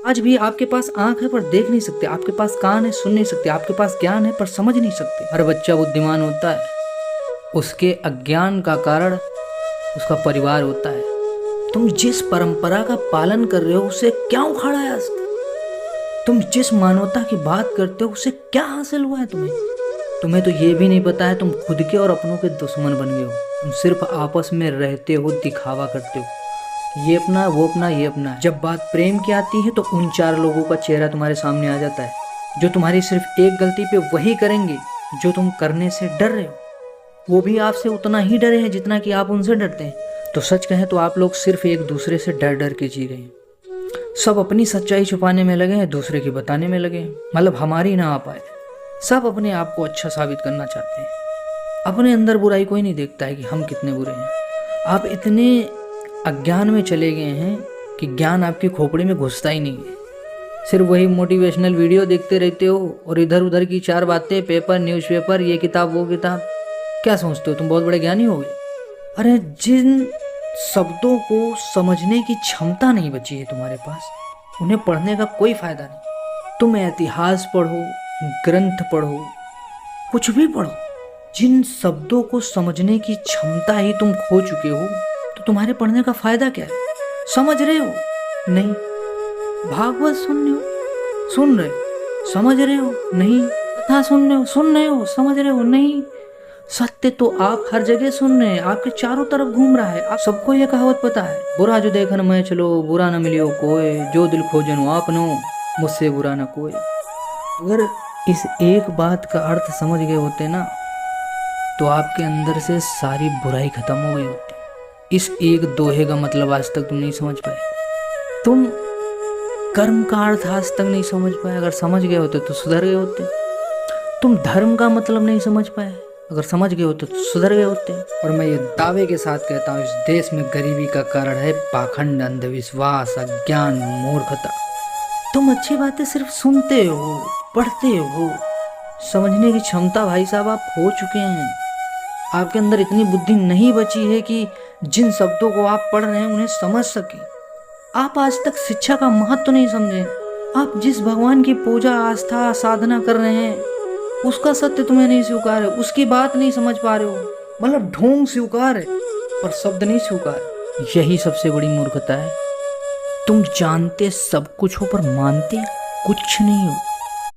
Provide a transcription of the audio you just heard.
आज भी आपके पास आंख है पर देख नहीं सकते, आपके पास कान है सुन नहीं सकते, आपके पास ज्ञान है पर समझ नहीं सकते। हर बच्चा बुद्धिमान होता है, उसके अज्ञान का कारण उसका परिवार होता है। तुम जिस परंपरा का पालन कर रहे हो उसे क्या उखाड़ा है आज तक? तुम जिस मानवता की बात करते हो उसे क्या हासिल हुआ है तुम्हें तो ये भी नहीं पता है तुम खुद के और अपनों के दुश्मन बन गए हो। तुम सिर्फ आपस में रहते हो, दिखावा करते हो, ये अपना वो अपना ये अपना। जब बात प्रेम की आती है तो उन 4 लोगों का चेहरा तुम्हारे सामने आ जाता है जो तुम्हारी सिर्फ एक गलती पे वही करेंगे जो तुम करने से डर रहे हो। वो भी आपसे उतना ही डरे हैं जितना कि आप उनसे डरते हैं। तो सच कहें तो आप लोग सिर्फ एक दूसरे से डर डर के जी रहे हैं। सब अपनी सच्चाई छुपाने में लगे हैं, दूसरे की बताने में लगे हैं, मतलब हमारी ना आ पाए। सब अपने आप को अच्छा साबित करना चाहते हैं, अपने अंदर बुराई कोई नहीं देखता है कि हम कितने बुरे हैं। आप इतने अज्ञान में चले गए हैं कि ज्ञान आपकी खोपड़ी में घुसता ही नहीं है। सिर्फ वही मोटिवेशनल वीडियो देखते रहते हो और इधर उधर की 4 बातें, पेपर, न्यूज़पेपर, ये किताब वो किताब। क्या समझते हो तुम बहुत बड़े ज्ञानी हो गए? अरे जिन शब्दों को समझने की क्षमता नहीं बची है तुम्हारे पास, उन्हें पढ़ने का कोई फायदा नहीं। तुम इतिहास पढ़ो, ग्रंथ पढ़ो, कुछ भी पढ़ो, जिन शब्दों को समझने की क्षमता ही तुम खो चुके हो तो तुम्हारे पढ़ने का फायदा क्या है? समझ रहे हो? नहीं। भागवत सुन रहे हो? सुन रहे हो? समझ रहे हो? नहीं। कथा सुन रहे हो? समझ रहे हो? नहीं। सत्य तो आप हर जगह सुन रहे हैं, आपके चारों तरफ घूम रहा है। आप सबको ये कहावत पता है, बुरा जो देखन मैं चलो, बुरा न मिलियो कोई, जो दिल खोजनो आपनो, मुझसे बुरा न कोई। अगर इस एक बात का अर्थ समझ गए होते ना तो आपके अंदर से सारी बुराई खत्म हो गई होती। इस एक दोहे का मतलब आज तक तुम नहीं समझ पाए। तुम कर्म का अर्थ आज तक नहीं समझ पाए, अगर समझ गए होते तो सुधर गए होते। तुम धर्म का मतलब नहीं समझ पाए, अगर समझ गए होते तो सुधर गए होते। और मैं ये दावे के साथ कहता हूँ, इस देश में गरीबी का कारण है पाखंड, अंधविश्वास, अज्ञान, मूर्खता। तुम अच्छी बातें सिर्फ सुनते हो, पढ़ते हो, समझने की क्षमता भाई साहब आप खो चुके हैं। आपके अंदर इतनी बुद्धि नहीं बची है कि जिन शब्दों को आप पढ़ रहे हैं उन्हें समझ सके। आप आज तक शिक्षा का महत्व नहीं समझे। आप जिस भगवान की पूजा, आस्था, साधना कर रहे हैं उसका सत्य तुम्हें नहीं स्वीकार है, उसकी बात नहीं समझ पा रहे हो। मतलब ढोंग स्वीकार है पर शब्द नहीं स्वीकार। यही सबसे बड़ी मूर्खता है। तुम जानते सब कुछ हो पर मानते कुछ नहीं हो।